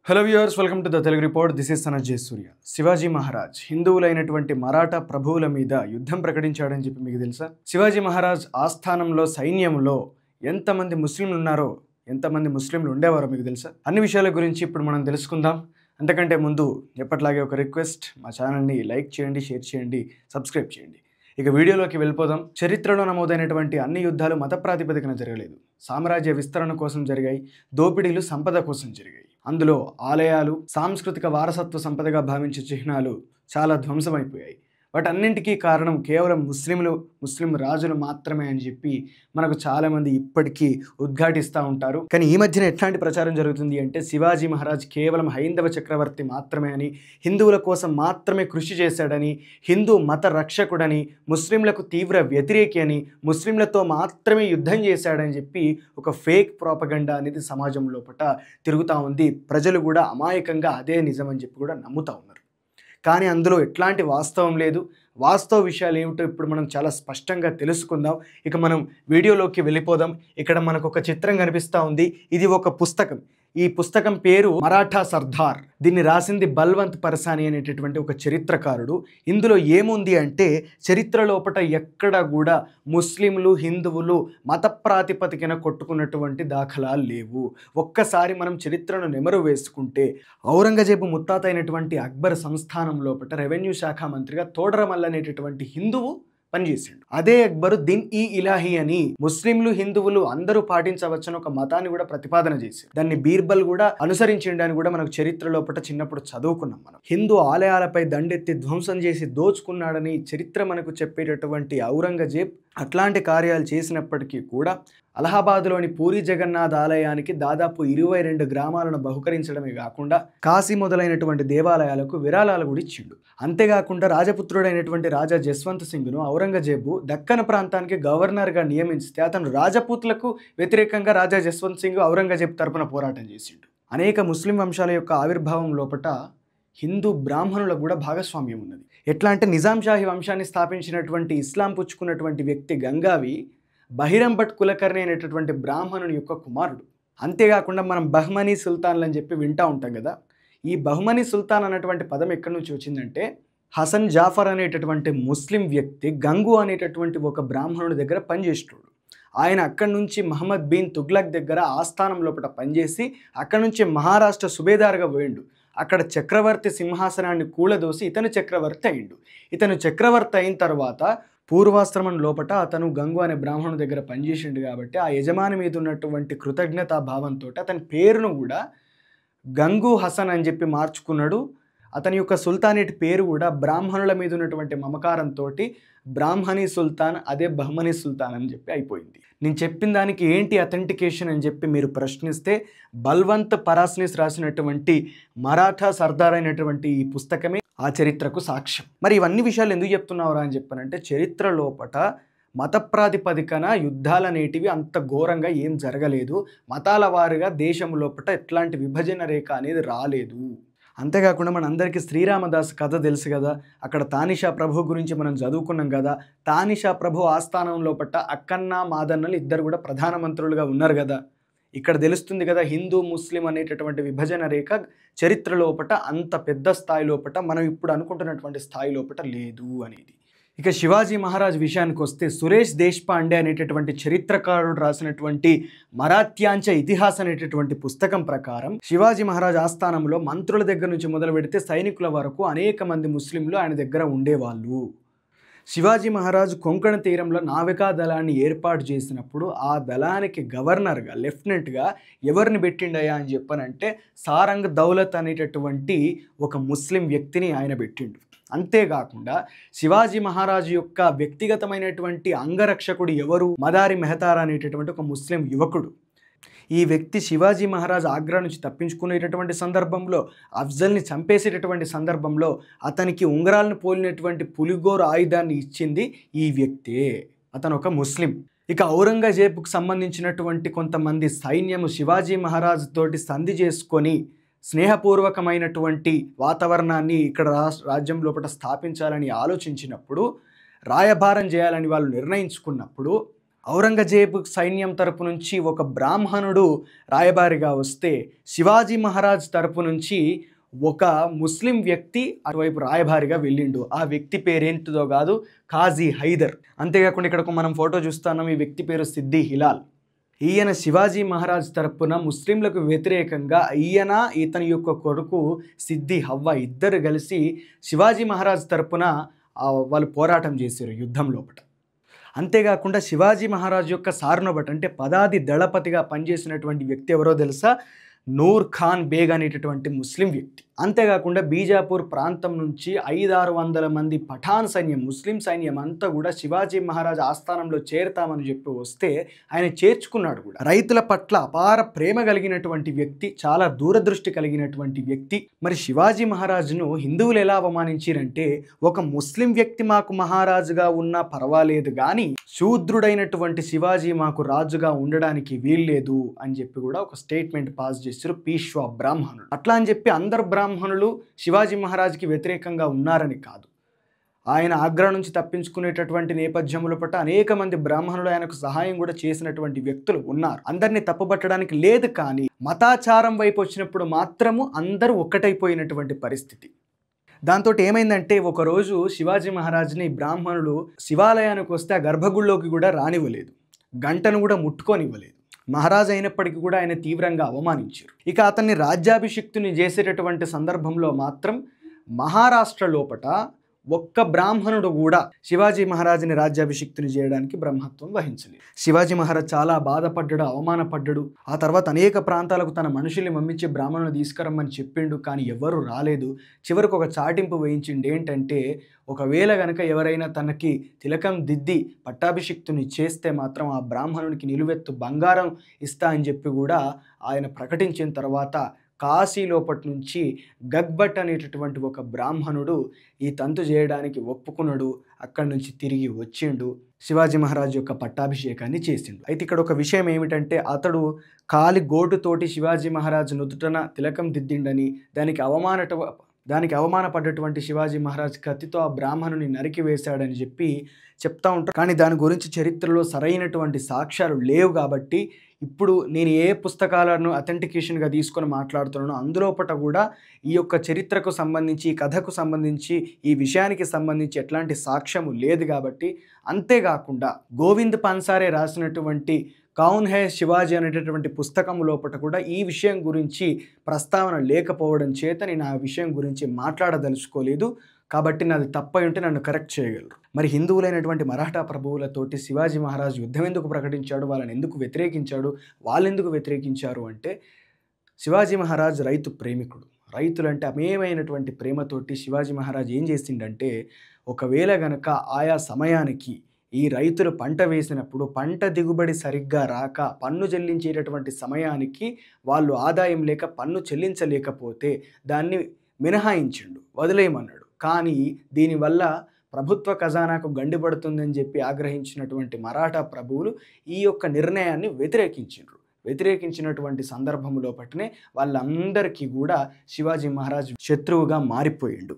Hello viewers, welcome to the Telugu report. This is Sanath Jayasuriya. Shivaji Maharaj హిందువులైనటువంటి మరాఠా ప్రభువుల మీద యుద్ధం ప్రకటించాడని చెప్పి మీకు తెలుసా? శివాజీ మహారాజ్ ఆస్థానంలో సైన్యంలో ఎంతమంది ముస్లింలు ఉన్నారో, ఎంతమంది ముస్లింలు ఉండేవారో మీకు తెలుసా? అన్ని విషయాల గురించి ఇప్పుడు మనం తెలుసుకుందాం. అంతకంటే ముందు ఎప్పటిలాగే ఒక రిక్వెస్ట్, మా ఛానల్ని లైక్ చేయండి, షేర్ చేయండి, సబ్స్క్రైబ్ చేయండి. ఇక వీడియోలోకి వెళ్ళిపోదాం. చరిత్రలో నమోదైనటువంటి అన్ని యుద్ధాలు మత ప్రాతిపదికన జరగలేదు. సామ్రాజ్య విస్తరణ కోసం జరిగాయి, దోపిడీలు సంపద కోసం జరిగాయి. అందులో ఆలయాలు, సాంస్కృతిక వారసత్వ సంపదగా భావించే చిహ్నాలు చాలా ధ్వంసమైపోయాయి. వాటన్నింటికీ కారణం కేవలం ముస్లిం రాజులు మాత్రమే అని చెప్పి మనకు చాలామంది ఇప్పటికీ ఉద్ఘాటిస్తూ ఉంటారు. కానీ ఈ మధ్యన ఎట్లాంటి ప్రచారం జరుగుతుంది అంటే శివాజీ మహారాజ్ కేవలం హైందవ చక్రవర్తి మాత్రమే అని, హిందువుల కోసం మాత్రమే కృషి చేశాడని, హిందూ మత రక్షకుడని, ముస్లింలకు తీవ్ర వ్యతిరేకి అని, ముస్లింలతో మాత్రమే యుద్ధం చేశాడని చెప్పి ఒక ఫేక్ ప్రాపగండా అనేది సమాజం లోపల తిరుగుతూ ఉంది. ప్రజలు కూడా అమాయకంగా అదే నిజమని చెప్పి కూడా నమ్ముతూ ఉన్నారు. కానీ అందులో ఎట్లాంటి వాస్తవం లేదు. వాస్తవ విషయాలు ఏమిటో ఇప్పుడు మనం చాలా స్పష్టంగా తెలుసుకుందాం. ఇక మనం వీడియోలోకి వెళ్ళిపోదాం. ఇక్కడ మనకు ఒక చిత్రం కనిపిస్తూ ఉంది. ఇది ఒక పుస్తకం. ఈ పుస్తకం పేరు మరాఠా సర్దార్. దీన్ని రాసింది బల్వంత్ పరసాని అనేటటువంటి ఒక చరిత్రకారుడు. ఇందులో ఏముంది అంటే చరిత్ర లోపల ఎక్కడ కూడా ముస్లింలు, హిందువులు మత ప్రాతిపదికన కొట్టుకున్నటువంటి దాఖలాలు లేవు. ఒక్కసారి మనం చరిత్రను నెమరు వేసుకుంటే ఔరంగజేబు ముత్తాత అయినటువంటి అక్బర్ సంస్థానం లోపల రెవెన్యూ శాఖ మంత్రిగా తోడరమల్ అనేటటువంటి హిందువు పనిచేసిండు. అదే అక్బరు దిన్ ఈ ఇలాహి అని ముస్లింలు, హిందువులు అందరూ పాటించవచ్చని ఒక మతాన్ని కూడా ప్రతిపాదన చేసి దాన్ని బీర్బల్ కూడా అనుసరించిండని కూడా మనకు చరిత్ర లోపల చిన్నప్పుడు చదువుకున్నాం. మనం హిందూ ఆలయాలపై దండెత్తి ధ్వంసం చేసి దోచుకున్నాడని చరిత్ర మనకు చెప్పేటటువంటి ఔరంగజేబ్ అట్లాంటి కార్యాలు చేసినప్పటికీ కూడా అలహాబాద్లోని పూరి జగన్నాథ్ ఆలయానికి దాదాపు 22 గ్రామాలను బహుకరించడమే కాకుండా కాశీ మొదలైనటువంటి దేవాలయాలకు విరాళాలు కూడా ఇచ్చిండు. అంతేకాకుండా రాజపుత్రుడైనటువంటి రాజా జస్వంత్ సింగ్ను ఔరంగజేబు దక్కన్ ప్రాంతానికి గవర్నర్గా నియమించితే అతను రాజపూత్లకు వ్యతిరేకంగా రాజా జస్వంత్ సింగ్ ఔరంగజేబు తరపున పోరాటం చేసిండు. అనేక ముస్లిం వంశాల యొక్క ఆవిర్భావం లోపట హిందూ బ్రాహ్మణులకు కూడా భాగస్వామ్యం ఉన్నది. ఎట్లా అంటే నిజాం షాహీ వంశాన్ని స్థాపించినటువంటి ఇస్లాం పుచ్చుకున్నటువంటి వ్యక్తి గంగావి బహిరంభట్ కులకర్ణి అనేటటువంటి బ్రాహ్మణుని యొక్క కుమారుడు. అంతేకాకుండా మనం బహ్మనీ సుల్తాన్లు అని చెప్పి వింటూ ఉంటాం కదా. ఈ బహ్మనీ సుల్తాన్ అనేటువంటి పదం ఎక్కడి నుంచి వచ్చిందంటే హసన్ జాఫర్ అనేటటువంటి ముస్లిం వ్యక్తి గంగు అనేటటువంటి ఒక బ్రాహ్మణుడి దగ్గర పనిచేసేవాడు. ఆయన అక్కడి నుంచి మహమ్మద్ బిన్ తుగ్లక్ దగ్గర ఆస్థానం లోపల పనిచేసి అక్కడి నుంచి మహారాష్ట్ర సుబేదార్గా పోయిండు. అక్కడ చక్రవర్తి సింహాసనాన్ని కూలదోసి ఇతను చక్రవర్తి అయిండు. ఇతను చక్రవర్తి అయిన తర్వాత పూర్వాశ్రమం లోపట అతను గంగు అనే బ్రాహ్మణుడి దగ్గర పనిచేసిండు కాబట్టి ఆ యజమాని మీద ఉన్నటువంటి కృతజ్ఞతా భావంతో అతని పేరును కూడా గంగు హసన్ అని చెప్పి మార్చుకున్నాడు. అతని యొక్క సుల్తానేట్ పేరు కూడా బ్రాహ్మణుల మీద ఉన్నటువంటి మమకారంతో బ్రాహ్మణీ సుల్తాన్, అదే బహ్మనీ సుల్తాన్ అని చెప్పి అయిపోయింది. నేను చెప్పిన దానికి ఏంటి అథెంటికేషన్ అని చెప్పి మీరు ప్రశ్నిస్తే బల్వంత్ పరాస్నిస్ రాసినటువంటి మరాఠా సర్దార్ అయినటువంటి ఈ పుస్తకమే ఆ చరిత్రకు సాక్ష్యం. మరి ఇవన్నీ విషయాలు ఎందుకు చెప్తున్నావురా అని చెప్పానంటే చరిత్ర లోపట మత ప్రాతిపదికన యుద్ధాలు అనేటివి అంత ఘోరంగా ఏం జరగలేదు. మతాల వారిగా దేశం లోపట ఎట్లాంటి విభజన రేఖ అనేది రాలేదు. అంతేకాకుండా మనందరికీ శ్రీరామదాస్ కథ తెలుసు కదా. అక్కడ తానిషా ప్రభు గురించి మనం చదువుకున్నాం కదా. తానిషా ప్రభు ఆస్థానం లోపట అక్కన్న, మాదన్నలు ఇద్దరు కూడా ప్రధానమంత్రులుగా ఉన్నారు కదా. ఇక్కడ తెలుస్తుంది కదా హిందూ ముస్లిం అనేటటువంటి విభజన రేఖ చరిత్ర లోపట అంత పెద్ద స్థాయి లోపట మనం ఇప్పుడు అనుకుంటున్నటువంటి స్థాయి లోపట లేదు అనేది. ఇక శివాజీ మహారాజ్ విషయానికి వస్తే సురేష్ దేశ్పాండే అనేటటువంటి చరిత్రకారుడు రాసినటువంటి మరాఠ్యాంచ ఇతిహాస్ అనేటటువంటి పుస్తకం ప్రకారం శివాజీ మహారాజ్ ఆస్థానంలో మంత్రుల దగ్గర నుంచి మొదలు పెడితే సైనికుల వరకు అనేక మంది ముస్లింలు ఆయన దగ్గర ఉండేవాళ్ళు. శివాజీ మహారాజు కొంకణ తీరంలో నావికా దళాన్ని ఏర్పాటు చేసినప్పుడు ఆ దళానికి గవర్నర్గా, లెఫ్టినెంట్గా ఎవరిని పెట్టిండయా అని చెప్పనంటే సారంగ్ దౌలత్ అనేటటువంటి ఒక ముస్లిం వ్యక్తిని ఆయన పెట్టిండు. అంతేకాకుండా శివాజీ మహారాజు యొక్క వ్యక్తిగతమైనటువంటి అంగరక్షకుడు ఎవరు? మదారి మెహతారా అనేటటువంటి ఒక ముస్లిం యువకుడు. ఈ వ్యక్తి శివాజీ మహారాజ్ ఆగ్రా నుంచి తప్పించుకునేటటువంటి సందర్భంలో, అఫ్జల్ని చంపేసేటటువంటి సందర్భంలో అతనికి ఉంగరాలను పోలినటువంటి పులిగోరు ఆయుధాన్ని ఇచ్చింది ఈ వ్యక్తే. అతను ఒక ముస్లిం. ఇక ఔరంగజేబుకు సంబంధించినటువంటి కొంతమంది సైన్యము శివాజీ మహారాజ్ తోటి సంధి చేసుకొని స్నేహపూర్వకమైనటువంటి వాతావరణాన్ని ఇక్కడ రాజ్యం లోపల స్థాపించాలని ఆలోచించినప్పుడు, రాయబారం చేయాలని వాళ్ళు నిర్ణయించుకున్నప్పుడు ఔరంగజేబు సైన్యం తరపు నుంచి ఒక బ్రాహ్మణుడు రాయబారిగా వస్తే శివాజీ మహారాజ్ తరపు నుంచి ఒక ముస్లిం వ్యక్తి అటువైపు రాయబారిగా వెళ్ళిండు. ఆ వ్యక్తి పేరేంటిదో కాదు, ఖాజీ హైదర్. అంతేకాకుండా ఇక్కడ మనం ఫోటో చూస్తున్నాం, ఈ వ్యక్తి పేరు సిద్ది హిలాల్. ఈయన శివాజీ మహారాజ్ తరపున ముస్లింలకు వ్యతిరేకంగా ఈయన ఇతని యొక్క కొడుకు సిద్ది హవ్వ ఇద్దరు కలిసి శివాజీ మహారాజ్ తరపున వాళ్ళు పోరాటం చేశారు యుద్ధం లోపల. అంతేకాకుండా శివాజీ మహారాజ్ యొక్క సార్నోబట్ అంటే పదాది దళపతిగా పనిచేసినటువంటి వ్యక్తి ఎవరో తెలుసా? నూర్ ఖాన్ బేగ్ అనేటటువంటి ముస్లిం వ్యక్తి. అంతేకాకుండా బీజాపూర్ ప్రాంతం నుంచి 500-600 మంది పఠాన్ సైన్యం, ముస్లిం సైన్యం అంతా కూడా శివాజీ మహారాజ్ ఆస్థానంలో చేరుతామని చెప్పి వస్తే ఆయన చేర్చుకున్నాడు కూడా. రైతుల పట్ల అపార ప్రేమ కలిగినటువంటి వ్యక్తి, చాలా దూరదృష్టి కలిగినటువంటి వ్యక్తి. మరి శివాజీ మహారాజును హిందువులు ఎలా అవమానించారంటే, ఒక ముస్లిం వ్యక్తి మాకు మహారాజుగా ఉన్నా పర్వాలేదు కానీ శూద్రుడైనటువంటి శివాజీ మాకు రాజుగా ఉండడానికి వీల్లేదు అని చెప్పి కూడా ఒక స్టేట్మెంట్ పాస్ చేశారు పీష్వా బ్రాహ్మణులు. అట్లా అని చెప్పి అందరు బ్రాహ్మణులు శివాజీ మహారాజ్కి వ్యతిరేకంగా ఉన్నారని కాదు. ఆయన ఆగ్రా నుంచి తప్పించుకునేటటువంటి నేపథ్యంలో పట్ల అనేక మంది బ్రాహ్మణులు ఆయనకు సహాయం కూడా చేసినటువంటి వ్యక్తులు ఉన్నారు. అందరినీ తప్పుపట్టడానికి లేదు, కానీ మతాచారం వైపు వచ్చినప్పుడు మాత్రము అందరూ ఒక్కటైపోయినటువంటి పరిస్థితి. దాంతో ఏమైందంటే, ఒకరోజు శివాజీ మహారాజ్ని బ్రాహ్మణులు శివాలయానికి వస్తే ఆ గర్భగుడిలోకి కూడా రానివ్వలేదు, గంటను కూడా ముట్టుకోనివ్వలేదు. మహారాజు అయినప్పటికీ కూడా ఆయన తీవ్రంగా అవమానించారు. ఇక అతన్ని రాజ్యాభిషిక్తుని చేసేటటువంటి సందర్భంలో మాత్రం మహారాష్ట్ర లోపట ఒక్క బ్రాహ్మణుడు కూడా శివాజీ మహారాజుని రాజ్యాభిషిక్తుని చేయడానికి బ్రహ్మత్వం వహించలేదు. శివాజీ మహారాజ్ చాలా బాధపడ్డాడు, అవమానపడ్డాడు. ఆ తర్వాత అనేక ప్రాంతాలకు తన మనుషుల్ని పంపించి బ్రాహ్మణులు తీసుకురమ్మని చెప్పిండు, కానీ ఎవరు రాలేదు. చివరికి ఒక చాటింపు వేయించిండు. ఏంటంటే, ఒకవేళ గనక ఎవరైనా తనకి తిలకం దిద్ది పట్టాభిషిక్తుని చేస్తే మాత్రం ఆ బ్రాహ్మణునికి నిలువెత్తు బంగారం ఇస్తా అని చెప్పి కూడా ఆయన ప్రకటించిన తర్వాత కాశీ లోపటి నుంచి గగ్బట్ అనేటటువంటి ఒక బ్రాహ్మణుడు ఈ తంతు చేయడానికి ఒప్పుకున్నాడు. అక్కడి నుంచి తిరిగి వచ్చిండు, శివాజీ మహారాజ్ యొక్క పట్టాభిషేకాన్ని చేసిండు. అయితే ఇక్కడ ఒక విషయం ఏమిటంటే, అతడు కాలి గోటుతోటి శివాజీ మహారాజ్ నుదుటన తిలకం దిద్దిండని, దానికి అవమానపడ్డటువంటి శివాజీ మహారాజ్ కత్తితో ఆ బ్రాహ్మణుని నరికి వేశాడని చెప్పి చెప్తా ఉంటారు. కానీ దాని గురించి చరిత్రలో సరైనటువంటి సాక్ష్యాలు లేవు. కాబట్టి ఇప్పుడు నేను ఏ పుస్తకాలను అథెంటికేషన్గా తీసుకొని మాట్లాడుతున్నానో అందులోపట కూడా ఈ యొక్క చరిత్రకు సంబంధించి, ఈ కథకు సంబంధించి, ఈ విషయానికి సంబంధించి ఎట్లాంటి సాక్ష్యము లేదు. కాబట్టి అంతేకాకుండా గోవింద్ పన్సారే రాసినటువంటి కౌన్ హై శివాజీ అనేటటువంటి పుస్తకం లోపల కూడా ఈ విషయం గురించి ప్రస్తావన లేకపోవడం చేత నేను ఆ విషయం గురించి మాట్లాడదలుచుకోలేదు. కాబట్టి నాది తప్పై ఉంటే నన్ను కరెక్ట్ చేయగలరు. మరి హిందువులైనటువంటి మరాఠా ప్రభువులతోటి శివాజీ మహారాజ్ యుద్ధం ఎందుకు ప్రకటించాడు, వాళ్ళని ఎందుకు వ్యతిరేకించాడు, వాళ్ళెందుకు వ్యతిరేకించారు అంటే, శివాజీ మహారాజ్ రైతు ప్రేమికుడు. రైతులంటే అమేమైనటువంటి ప్రేమతోటి శివాజీ మహారాజ్ ఏం చేసిండంటే, ఒకవేళ గనక ఆయా సమయానికి ఈ రైతులు పంట వేసినప్పుడు పంట దిగుబడి సరిగ్గా రాక పన్ను చెల్లించేటటువంటి సమయానికి వాళ్ళు ఆదాయం లేక పన్ను చెల్లించలేకపోతే దాన్ని మినహాయించిండు, వదిలేయమన్నాడు. కానీ దీనివల్ల ప్రభుత్వ ఖజానాకు గండిపడుతుందని చెప్పి ఆగ్రహించినటువంటి మరాఠా ప్రభువులు ఈ యొక్క నిర్ణయాన్ని వ్యతిరేకించినటువంటి సందర్భంలో పట్టినే వాళ్ళందరికీ కూడా శివాజీ మహారాజ్ శత్రువుగా మారిపోయిండు.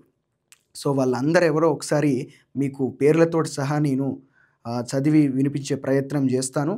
సో వాళ్ళందరూ ఎవరో ఒకసారి మీకు పేర్లతోటి సహా నేను చదివి వినిపించే ప్రయత్నం చేస్తాను.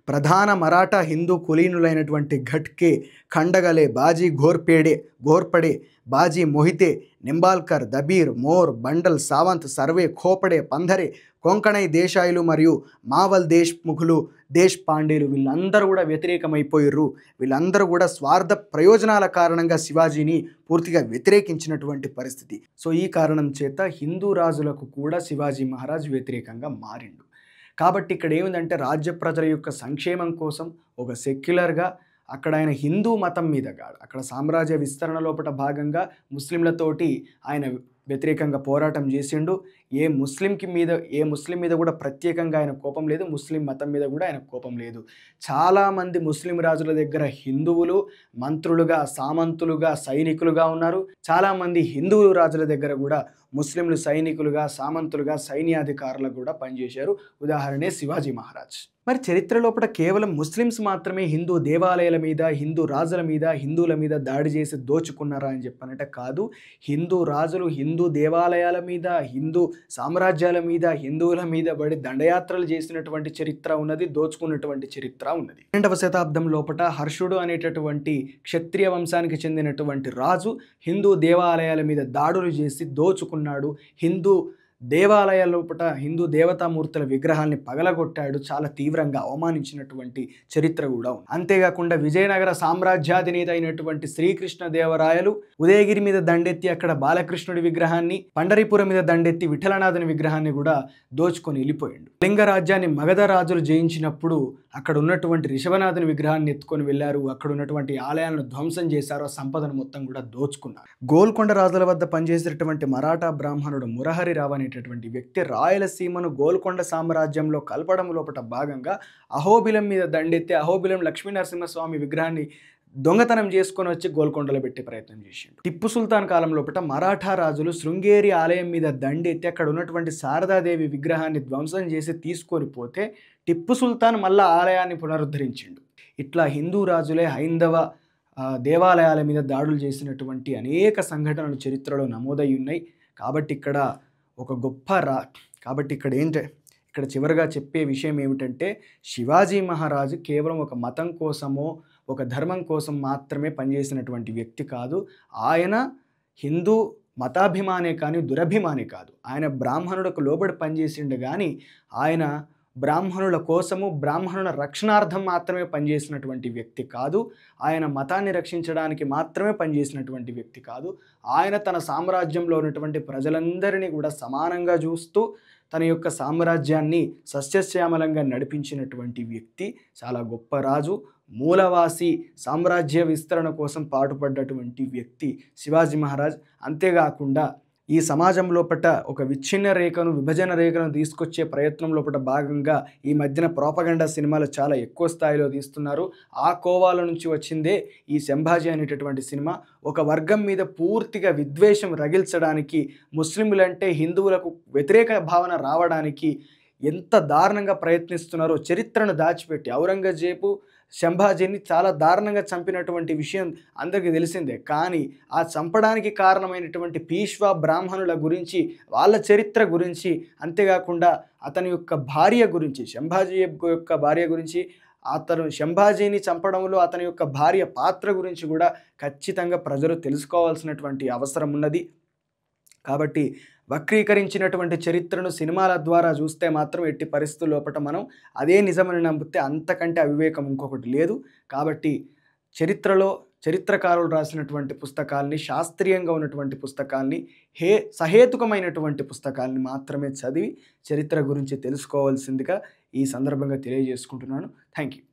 ప్రధాన మరాఠా హిందూ కులీనులైనటువంటి ఘట్కే, ఖండగలే, బాజీ ఘోర్పడే, బాజీ మొహితే, నింబాల్కర్, దబీర్, మోర్, బండల్, సావంత్, సర్వే, ఖోపడే, పంధరే, కొంకణై దేశాయిలు మరియు మావల్ దేశ్ముఖులు, దేశ్ పాండేలు వీళ్ళందరూ కూడా వ్యతిరేకమైపోయారు. వీళ్ళందరూ కూడా స్వార్థ ప్రయోజనాల కారణంగా శివాజీని పూర్తిగా వ్యతిరేకించినటువంటి పరిస్థితి. సో ఈ కారణం చేత హిందూ రాజులకు కూడా శివాజీ మహారాజ్ వ్యతిరేకంగా మారిండు. కాబట్టి ఇక్కడ ఏమిటంటే, రాజ్య ప్రజల యొక్క సంక్షేమం కోసం ఒక సెక్యులర్గా అక్కడ ఆయన హిందూ మతం మీద కాదు, అక్కడ సామ్రాజ్య విస్తరణ లోపల భాగంగా ముస్లింలతోటి ఆయన వ్యతిరేకంగా పోరాటం చేసిండు. ఏ ముస్లిం మీద కూడా ప్రత్యేకంగా ఆయన కోపం లేదు, ముస్లిం మతం మీద కూడా ఆయన కోపం లేదు. చాలామంది ముస్లిం రాజుల దగ్గర హిందువులు మంత్రులుగా, సామంతులుగా, సైనికులుగా ఉన్నారు. చాలామంది హిందూ రాజుల దగ్గర కూడా ముస్లింలు సైనికులుగా, సామంతులుగా, సైన్యాధికారులుగా కూడా పనిచేశారు. ఉదాహరణే శివాజీ మహారాజ్. మరి చరిత్ర లోపల కేవలం ముస్లిమ్స్ మాత్రమే హిందూ దేవాలయాల మీద, హిందూ రాజుల మీద, హిందువుల మీద దాడి చేసి దోచుకున్నారా అని చెప్పనంటే కాదు. హిందూ రాజులు హిందూ దేవాలయాల మీద, హిందూ సామ్రాజ్యాల మీద, హిందువుల మీద పడి దండయాత్రలు చేసినటువంటి చరిత్ర ఉన్నది, దోచుకున్నటువంటి చరిత్ర ఉన్నది. 12వ శతాబ్దం లోపల హర్షుడు అనేటటువంటి క్షత్రియ వంశానికి చెందినటువంటి రాజు హిందూ దేవాలయాల మీద దాడులు చేసి దోచుకున్నాడు. హిందూ దేవాలయాల లోపల హిందూ దేవతామూర్తుల విగ్రహాల్ని పగలగొట్టాడు. చాలా తీవ్రంగా అవమానించినటువంటి చరిత్ర కూడా ఉంది. అంతేకాకుండా విజయనగర సామ్రాజ్యాధినేత అయినటువంటి శ్రీకృష్ణదేవరాయలు ఉదయగిరి మీద దండెత్తి అక్కడ బాలకృష్ణుడి విగ్రహాన్ని, పండరీపురం మీద దండెత్తి విఠలనాథుని విగ్రహాన్ని కూడా దోచుకొని వెళ్ళిపోయాడు. కళింగ రాజ్యాన్ని మగధ రాజులు జయించినప్పుడు అక్కడ ఉన్నటువంటి రిషభనాథుని విగ్రహాన్ని ఎత్తుకొని వెళ్ళారు. అక్కడ ఉన్నటువంటి ఆలయాలను ధ్వంసం చేశారు. ఆ సంపదను మొత్తం కూడా దోచుకున్నారు. గోల్కొండ రాజుల వద్ద పనిచేసేటటువంటి మరాఠా బ్రాహ్మణుడు మురహరి రావు అనేటటువంటి వ్యక్తి రాయలసీమను గోల్కొండ సామ్రాజ్యంలో కలపడం లోపల భాగంగా అహోబిలం మీద దండెత్తి అహోబిలం లక్ష్మీనరసింహస్వామి విగ్రహాన్ని దొంగతనం చేసుకొని వచ్చి గోల్కొండలో పెట్టే ప్రయత్నం చేసిండు. టిప్పు సుల్తాన్ కాలం లోపల మరాఠా రాజులు శృంగేరి ఆలయం మీద దండెత్తి అక్కడ ఉన్నటువంటి శారదాదేవి విగ్రహాన్ని ధ్వంసం చేసి తీసుకొని పోతే టిప్పు సుల్తాన్ మళ్ళా ఆలయాన్ని పునరుద్ధరించిండు. ఇట్లా హిందూ రాజులే హైందవ దేవాలయాల మీద దాడులు చేసినటువంటి అనేక సంఘటనలు చరిత్రలో నమోదై ఉన్నాయి. కాబట్టి ఇక్కడ ఒక కాబట్టి ఇక్కడ చివరిగా చెప్పే విషయం ఏమిటంటే శివాజీ మహారాజు కేవలం ఒక మతం కోసమో ఒక ధర్మం కోసం మాత్రమే పనిచేసినటువంటి వ్యక్తి కాదు. ఆయన హిందూ మతాభిమానే కానీ దురభిమానే కాదు. ఆయన బ్రాహ్మణులకు లోబడి పనిచేసిండు కానీ ఆయన బ్రాహ్మణుల కోసము బ్రాహ్మణుల రక్షణార్థం మాత్రమే పనిచేసినటువంటి వ్యక్తి కాదు. ఆయన మతాన్ని రక్షించడానికి మాత్రమే పనిచేసినటువంటి వ్యక్తి కాదు. ఆయన తన సామ్రాజ్యంలో ఉన్నటువంటి ప్రజలందరినీ కూడా సమానంగా చూస్తూ తన యొక్క సామ్రాజ్యాన్ని సస్యశ్యామలంగా నడిపించినటువంటి వ్యక్తి. చాలా గొప్ప రాజు, మూలవాసి, సామ్రాజ్య విస్తరణ కోసం పాటుపడ్డటువంటి వ్యక్తి శివాజీ మహారాజ్. అంతేకాకుండా ఈ సమాజం లోపల ఒక విచ్ఛిన్న రేఖను, విభజన రేఖను తీసుకొచ్చే ప్రయత్నం లోపల భాగంగా ఈ మధ్యన ప్రోపగండా సినిమాలు చాలా ఎక్కువ స్థాయిలో తీస్తున్నారు. ఆ కోవాల నుంచి వచ్చిందే ఈ సంభాజీ అనేటటువంటి సినిమా. ఒక వర్గం మీద పూర్తిగా విద్వేషం రగిల్చడానికి, ముస్లింలంటే హిందువులకు వ్యతిరేక భావన రావడానికి ఎంత దారుణంగా ప్రయత్నిస్తున్నారో చరిత్రను దాచిపెట్టి ఔరంగజేబు సంభాజీని చాలా దారుణంగా చంపినటువంటి విషయం అందరికీ తెలిసిందే. కానీ ఆ చంపడానికి కారణమైనటువంటి పీష్వా బ్రాహ్మణుల గురించి, వాళ్ళ చరిత్ర గురించి, అంతేకాకుండా అతని యొక్క భార్య గురించి, సంభాజీ యొక్క భార్య గురించి, అతను సంభాజీని చంపడంలో అతని యొక్క భార్య పాత్ర గురించి కూడా ఖచ్చితంగా ప్రజలు తెలుసుకోవాల్సినటువంటి అవసరం ఉన్నది. కాబట్టి వక్రీకరించినటువంటి చరిత్రను సినిమాల ద్వారా చూస్తే మాత్రం ఎట్టి పరిస్థితుల లోపల మనం అదే నిజమని నమ్మితే అంతకంటే అవివేకం ఇంకొకటి లేదు. కాబట్టి చరిత్రకారులు రాసినటువంటి పుస్తకాల్ని, శాస్త్రీయంగా ఉన్నటువంటి పుస్తకాల్ని, సహేతుకమైనటువంటి పుస్తకాల్ని మాత్రమే చదివి చరిత్ర గురించి తెలుసుకోవాల్సిందిగా ఈ సందర్భంగా తెలియజేసుకుంటున్నాను. Thank you.